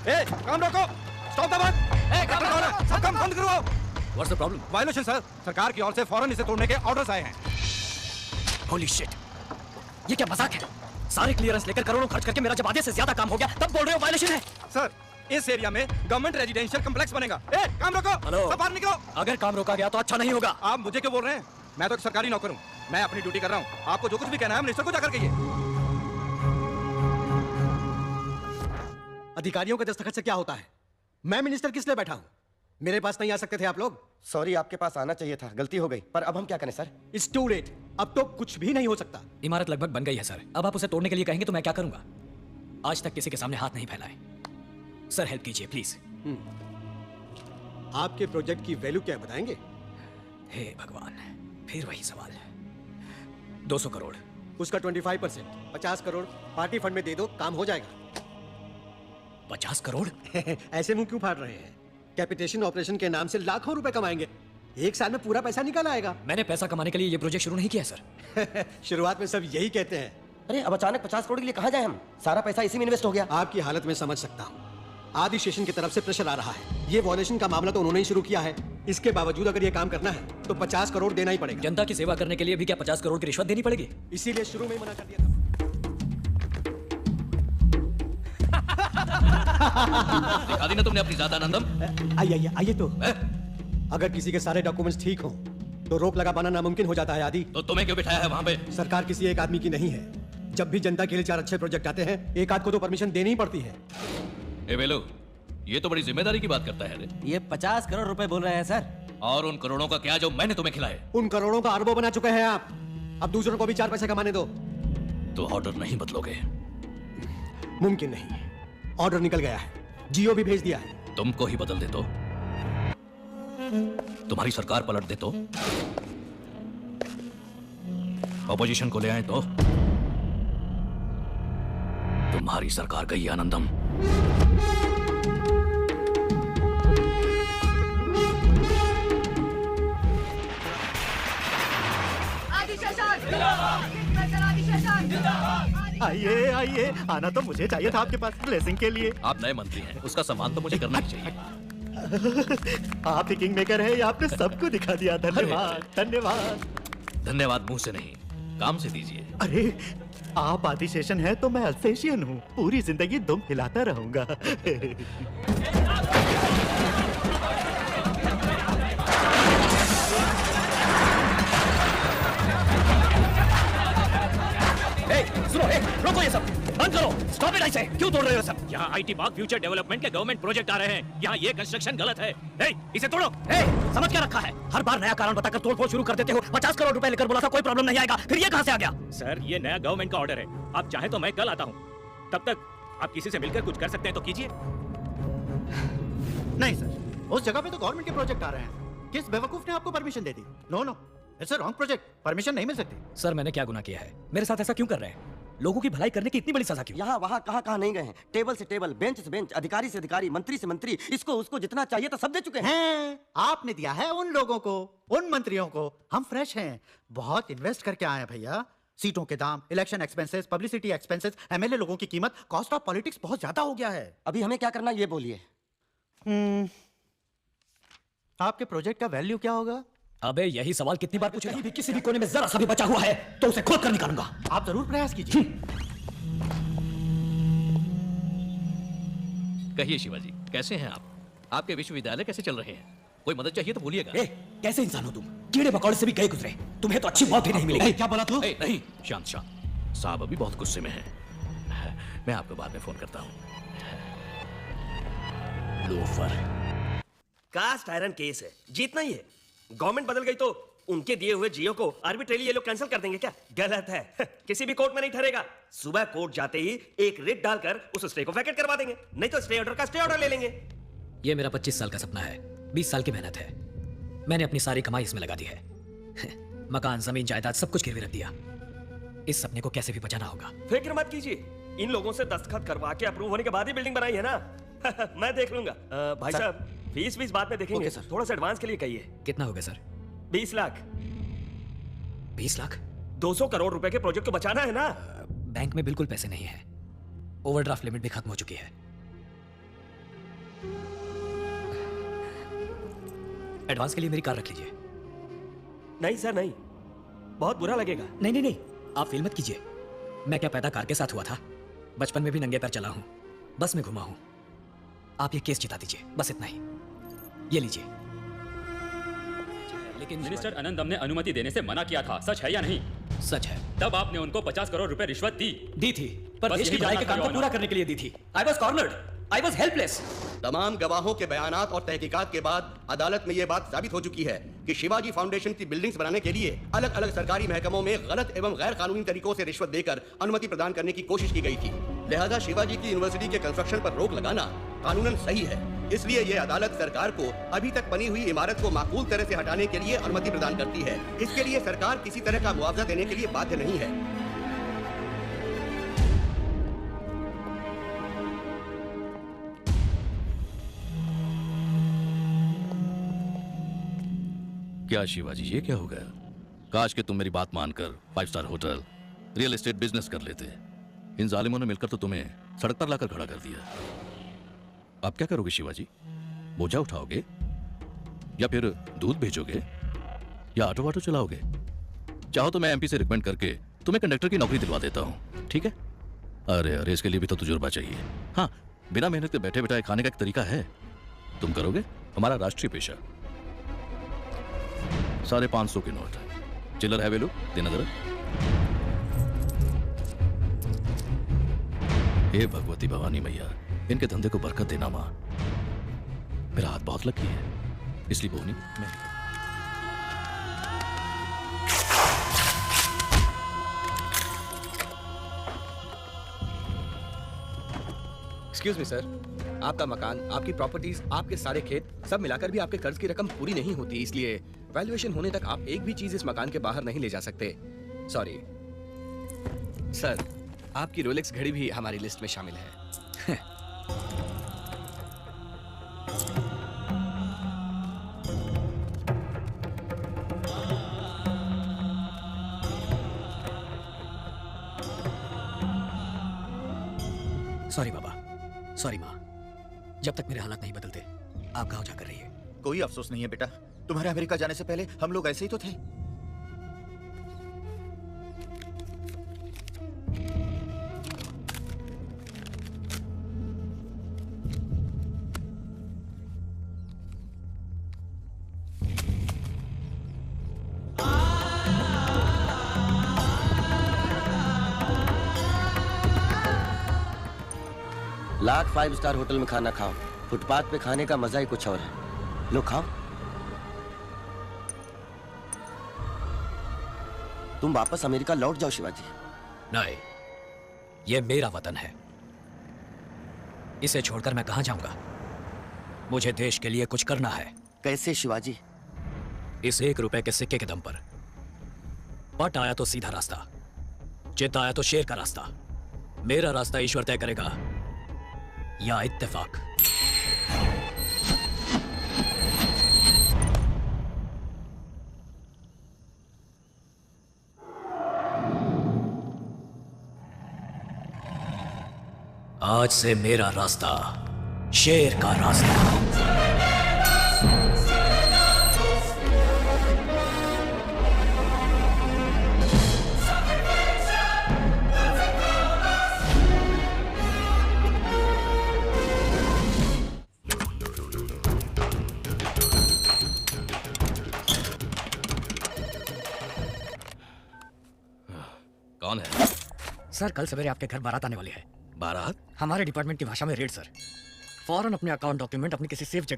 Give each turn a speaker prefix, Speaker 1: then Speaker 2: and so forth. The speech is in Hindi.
Speaker 1: ए, काम रोको, स्टॉप द वर्क, सब काम बंद करवाओ।
Speaker 2: What's the problem?
Speaker 1: Violation sir, सरकार की ओर से फौरन इसे तोड़ने के ऑर्डर्स आए हैं।
Speaker 2: Holy shit! ये क्या मजाक है? सारे क्लियरेंस लेकर करोड़ों खर्च करके मेरा जब आधे से ज्यादा काम हो गया तब बोल रहे हो वायलेशन है?
Speaker 1: सर, इस एरिया में गवर्नमेंट रेजिडेंशियल कम्प्लेक्स बनेगा। ए, काम रोको,
Speaker 2: हेलो,
Speaker 1: सब बाहर निकलो।
Speaker 2: अगर काम रोका गया तो अच्छा नहीं होगा।
Speaker 1: आप मुझे क्यों बोल रहे हैं? मैं तो एक सरकारी नौकर हूँ, मैं अपनी ड्यूटी कर रहा हूँ। आपको जो कुछ भी कहना है मिनिस्टर को जाकर कहिए।
Speaker 3: अधिकारियों के दस्तखत से क्या होता है? मैं मिनिस्टर किस लिए बैठा हूँ? मेरे पास नहीं आ सकते थे आप लोग?
Speaker 4: सॉरी, आपके पास आना चाहिए था, गलती हो गई। पर अब हम क्या करें सर?
Speaker 3: इट्स टू लेट, अब तो कुछ भी नहीं हो सकता।
Speaker 2: इमारत लगभग बन गई है सर, अब आप उसे तोड़ने के लिए कहेंगे तो मैं क्या करूंगा? आज तक किसी के सामने हाथ नहीं फैलाए। सर हेल्प कीजिए प्लीज।
Speaker 3: आपके प्रोजेक्ट की वैल्यू क्या बताएंगे?
Speaker 2: हे भगवान, फिर वही सवाल। 200 करोड़।
Speaker 3: उसका 25%, 50 करोड़ पार्टी फंड में दे दो, काम हो जाएगा।
Speaker 2: 50 करोड़?
Speaker 3: ऐसे मुंह क्यों फाड़ रहे हैं? कैपिटेशन ऑपरेशन के नाम से लाखों रुपए कमाएंगे, एक साल में पूरा पैसा निकल आएगा।
Speaker 2: मैंने पैसा कमाने के लिए ये प्रोजेक्ट शुरू नहीं किया सर।
Speaker 3: शुरुआत में सब यही कहते हैं।
Speaker 4: अरे अब अचानक 50 करोड़ के लिए कहाँ जाए हम? सारा पैसा इसी में इन्वेस्ट हो गया।
Speaker 3: आपकी हालत में समझ सकता हूँ। आदि स्टेशन की तरफ से प्रेशर आ रहा है। ये वॉल्यूशन का मामला तो उन्होंने ही शुरू किया है। इसके बावजूद अगर ये काम करना है तो 50 करोड़ देना ही पड़ेगा।
Speaker 2: जनता की सेवा करने के लिए भी क्या 50 करोड़ की रिश्वत देनी पड़ेगी?
Speaker 3: इसीलिए शुरू में ही मना कर दिया था।
Speaker 2: दिखा दी ना तुमने अपनी ज्यादा आनंदम।
Speaker 3: आइए आइए तो। अगर किसी के सारे डॉक्यूमेंट्स ठीक हों तो रोक लगा पाना नामुमकिन हो जाता है। आदि
Speaker 2: तो तुम्हें क्यों बिठाया है वहां पे?
Speaker 3: सरकार किसी एक आदमी की नहीं है। जब भी जनता के लिए 4 अच्छे प्रोजेक्ट आते हैं, एक आध को तो परमिशन देनी ही पड़ती है।
Speaker 2: ए बेलो, ये तो बड़ी जिम्मेदारी की बात करता है रे।
Speaker 5: ये 50 करोड़ रुपए बोल रहे हैं सर।
Speaker 2: और उन करोड़ों का क्या जो मैंने तुम्हें खिलाए?
Speaker 3: उन करोड़ों का अरबों बना चुके हैं आप। अब दूसरों को भी 4 पैसे कमाने दो।
Speaker 2: तो ऑर्डर नहीं बदलोगे?
Speaker 3: मुमकिन नहीं, ऑर्डर निकल गया है, जियो भी भेज दिया है।
Speaker 2: तुमको ही बदल दे तो, तुम्हारी सरकार पलट दे तो, ऑपोजिशन को ले आए तो, तुम्हारी सरकार गई आनंदम।
Speaker 6: आइए आइए, आना तो मुझे चाहिए था आपके पास ब्लेसिंग के लिए।
Speaker 2: आप नए मंत्री हैं, उसका सम्मान तो मुझे करना ही चाहिए।
Speaker 6: आप ही किंग मेकर है, आपने सबको दिखा दिया। धन्यवाद धन्यवाद।
Speaker 2: धन्यवाद मुंह से नहीं, काम से दीजिए।
Speaker 6: अरे आप आदिशेषन है तो मैं अल्सेशियन हूँ, पूरी जिंदगी दुम हिलाता रहूंगा।
Speaker 2: सुनो, रोको ये सब, बंद करो, स्टॉप इट। ऐसे क्यों तोड़ रहे हो सब?
Speaker 7: यहाँ आईटी पार्क फ्यूचर डेवलपमेंट के गवर्नमेंट प्रोजेक्ट आ रहे हैं, यहाँ ये कंस्ट्रक्शन गलत है। इसे तोड़ो।
Speaker 2: समझ क्या रखा है? हर बार नया कारण बताकर तोड़फोड़ शुरू कर देते हो। 50 करोड़ रुपए लेकर बोला था कोई प्रॉब्लम नहीं आएगा, फिर ये कहां से आ गया?
Speaker 7: सर, ये नया गवर्नमेंट का ऑर्डर है, आप चाहे तो मैं कल आता हूँ। तब तक आप किसी से मिलकर कुछ कर सकते हैं तो कीजिए।
Speaker 6: नहीं सर, उस जगह पे तो गवर्नमेंट के प्रोजेक्ट आ रहे हैं। किस बेवकूफ ने आपको परमिशन दे दी? No no, it's a wrong project, permission नहीं मिल सकती।
Speaker 2: सर मैंने क्या गुनाह किया है? मेरे साथ ऐसा क्यों कर रहे हैं? लोगों की भलाई करने की इतनी बड़ी सजा क्यों?
Speaker 4: यहाँ वहाँ कहाँ नहीं गए हैं। टेबल से टेबल, बेंच से बेंच, अधिकारी से अधिकारी, मंत्री से मंत्री, इसको उसको जितना चाहिए था सब दे चुके हैं।
Speaker 6: आपने दिया है उन लोगों को, उन मंत्रियों को। हम फ्रेश हैं, बहुत इन्वेस्ट करके आए हैं भैया। सीटों के दाम, election expenses, publicity expenses, MLA लोगों की कीमत, कॉस्ट ऑफ पॉलिटिक्स बहुत ज्यादा हो गया है।
Speaker 4: अभी हमें क्या करना ये बोलिए।
Speaker 6: आपके प्रोजेक्ट का वैल्यू क्या होगा?
Speaker 2: अबे यही सवाल कितनी बार पूछेगा? भी किसी भी कोने में जरा सा भी बचा हुआ है तो उसे खोद कर निकालूंगा।
Speaker 6: आप जरूर प्रयास कीजिए।
Speaker 2: कहिए शिवाजी, कैसे हैं आप? आपके विश्वविद्यालय कैसे चल रहे हैं? कोई मदद चाहिए तो बोलिएगा।
Speaker 3: कैसे इंसान हो तुम? कीड़े मकोड़े से भी गए गुजरे, तुम्हें तो अच्छी मौत ही नहीं मिलेगी। क्या बोला तू?
Speaker 2: नहीं, शांत शांत। साहब अभी बहुत गुस्से में हैं। मैं आपको बाद में फोन करता हूँ। लोफर।
Speaker 5: कास्ट आयरन केस है, जीतना ही है। गवर्नमेंट बदल गई तो उनके दिए हुए जियो को आर्बिट्रेली ये लोग कैंसिल कर देंगे क्या? गलत है। किसी भी कोर्ट में नहीं ठहरेगा। सुबह कोर्ट जाते ही एक रिट डालकर उस स्टे को वैकेट करवा देंगे, नहीं तो स्टे ऑर्डर का स्टे ऑर्डर ले लेंगे।
Speaker 2: ये मेरा 25 साल का सपना है, 20 साल की मेहनत है। मैंने अपनी सारी कमाई इसमें लगा दी है। मकान, जमीन, जायदाद सब कुछ गिरवी रख दिया। इस सपने को कैसे भी बचाना होगा।
Speaker 5: फिक्र मत कीजिए, इन लोगों से दस्तखत करवा के अप्रूव होने के बाद ही बिल्डिंग बनाई है ना। मैं देख लूंगा। भाई साहब, फीस बाद में देखेंगे। सर, थोड़ा सा एडवांस के लिए कहिए।
Speaker 2: कितना होगा सर?
Speaker 5: 20 लाख।
Speaker 2: 20 लाख?
Speaker 5: 200 करोड़ रुपए के प्रोजेक्ट को बचाना है ना।
Speaker 2: बैंक में बिल्कुल पैसे नहीं है, ओवरड्राफ्ट लिमिट भी खत्म हो चुकी है। एडवांस के लिए मेरी कार रख लीजिए।
Speaker 5: नहीं सर नहीं, बहुत बुरा लगेगा।
Speaker 2: नहीं नहीं नहीं, आप फील मत कीजिए। मैं क्या पैदा कार के साथ हुआ था? बचपन में भी नंगे पैर चला हूं, बस में घुमा हूं। आप ये केस जिता दीजिए, बस इतना ही। ये लीजिए। लेकिन
Speaker 8: मिनिस्टर अनंतम ने अनुमति देने से मना किया था, सच है या नहीं?
Speaker 2: सच है।
Speaker 8: तब आपने उनको 50 करोड़ रुपए रिश्वत दी
Speaker 2: थी, पर
Speaker 8: बस
Speaker 2: देश की
Speaker 8: यही
Speaker 2: भलाई के
Speaker 8: जानना
Speaker 2: काम
Speaker 8: था,
Speaker 2: को पूरा करने के लिए दी थी। I was cornered, I was helpless.
Speaker 9: तमाम गवाहों के बयानात और तहकीकात के बाद अदालत में यह बात साबित हो चुकी है कि शिवाजी फाउंडेशन की बिल्डिंग्स बनाने के लिए अलग अलग सरकारी महकमों में गलत एवं गैर कानूनी तरीकों से रिश्वत देकर अनुमति प्रदान करने की कोशिश की गई थी। लिहाजा शिवाजी की यूनिवर्सिटी के कंस्ट्रक्शन पर रोक लगाना कानूनन सही है। इसलिए यह अदालत सरकार को अभी तक बनी हुई इमारत को माकूल तरह से हटाने के लिए अनुमति प्रदान करती है। इसके लिए सरकार किसी तरह का मुआवजा देने के लिए बाध्य नहीं है।
Speaker 10: क्या शिवाजी, ये क्या हो गया? काश कि तुम मेरी बात मानकर 5 star hotel, real estate business कर लेते। इन जालिमों ने मिलकर तो तुम्हें सड़क पर लाकर खड़ा कर दिया। अब क्या करोगे शिवाजी? बोझा उठाओगे या फिर दूध भेजोगे या ऑटो वाटो चलाओगे? चाहो तो मैं एमपी से रिकमेंड करके तुम्हें कंडक्टर की नौकरी दिलवा देता हूं, ठीक है? अरे अरे, इसके लिए भी तो तजुर्बा चाहिए। हाँ, बिना मेहनत के बैठे बैठाए खाने का एक तरीका है, तुम करोगे? हमारा राष्ट्रीय पेशा। 550 के नोट, चिल्लर है वेलू, देना जरा। हे भगवती भवानी मैया, इनके धंधे को बरकत देना मां। मेरा हाथ बहुत लकी है, इसलिए बोनी मैं।
Speaker 1: एक्सक्यूज मी सर, आपका मकान, आपकी प्रॉपर्टीज, आपके सारे खेत सब मिलाकर भी आपके कर्ज की रकम पूरी नहीं होती, इसलिए वैल्यूएशन होने तक आप एक भी चीज इस मकान के बाहर नहीं ले जा सकते। सॉरी सर, आपकी रोलेक्स घड़ी भी हमारी लिस्ट में शामिल है।
Speaker 2: सॉरी बाबा, सॉरी माँ। जब तक मेरे हालात नहीं बदलते आप गाँव जाकर रहिए।
Speaker 6: कोई अफसोस नहीं है बेटा, तुम्हारे अमेरिका जाने से पहले हम लोग ऐसे ही तो थे।
Speaker 4: लाख 5 स्टार होटल में खाना खाओ, फुटपाथ पे खाने का मजा ही कुछ और है। लो खाओ। तुम वापस अमेरिका लौट जाओ शिवाजी।
Speaker 2: नहीं, ये मेरा वतन है, इसे छोड़कर मैं कहां जाऊंगा? मुझे देश के लिए कुछ करना है।
Speaker 4: कैसे शिवाजी?
Speaker 2: इस 1 रुपए के सिक्के के दम पर। पट आया तो सीधा रास्ता, चित आया तो शेर का रास्ता। मेरा रास्ता ईश्वर तय करेगा या इत्तेफाक। आज से मेरा रास्ता शेर का रास्ता।
Speaker 10: कौन है?
Speaker 2: सर, कल सवेरे आपके घर बारात आने वाली है।
Speaker 10: बारात?
Speaker 2: हमारे डिपार्टमेंट की भाषा में रेड सर। फौरन अपने अकाउंट डॉक्यूमेंट अपनी किसी सेफ जगह